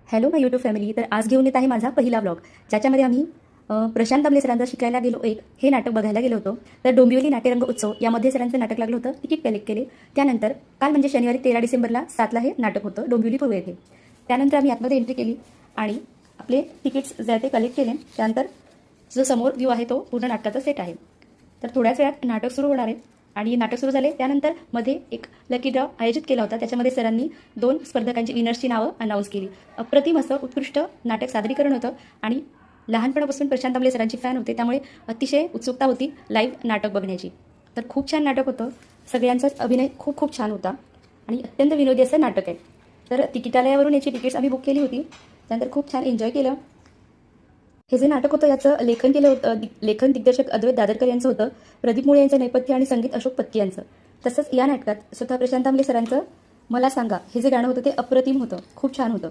Hello माय YouTube family. तर आज घेऊन येत आहे माझा पहिला ब्लॉग, ज्याच्यामध्ये आम्ही प्रशांत दामले सरांचं शिकायला गेलो एक हे नाटक बघायला गेलो होतो. तर डोंबिवली नाट्यरंग उत्सव यामध्ये सरांचं नाटक लागलं होतं. तिकीट कलेक्ट केले. त्यानंतर काल म्हणजे शनिवारी 13 डिसेंबरला 7ला हे नाटक होतं डोंबिवली पूर्व येथे. त्यानंतर आम्ही आतमध्ये एंट्री केली आणि आपले तिकीट्स जे आहे ते कलेक्ट केले. त्यानंतर जो समोर व्ह्यू आहे तो पूर्ण नाटकाचा सेट आहे. तर थोड्याच वेळात नाटक सुरू होणार आहे आणि नाटक सुरू झाले त्यानंतर मध्ये एक लकी ड्रॉ आयोजित केला होता. त्याच्यामध्ये सरांनी 2 स्पर्धकांची विनर्सची नावं अनाऊन्स केली. अप्रतिम असं उत्कृष्ट नाटक सादरीकरण होतं आणि लहानपणापासून प्रशांत दामले सरांची फॅन होते, त्यामुळे अतिशय उत्सुकता होती लाईव्ह नाटक बघण्याची. तर खूप छान नाटक होतं. सगळ्यांचाच अभिनय खूप खूप छान होता आणि अत्यंत विनोदी असं नाटक आहे. तर तिकिटालयावरून याची तिकीट्स आम्ही बुक केली होती. त्यानंतर खूप छान एन्जॉय केलं. हे जे नाटक होतं याचं लेखन केलं होतं, लेखन दिग्दर्शक अद्वैत दादरकर यांचं होतं. प्रदीप मुळे यांचं नेपथ्य आणि संगीत अशोक पत्की यांचं. तसंच या नाटकात स्वतः प्रशांत दामले सरांचं मला सांगा हे जे गाणं होतं ते अप्रतिम होतं, खूप छान होतं.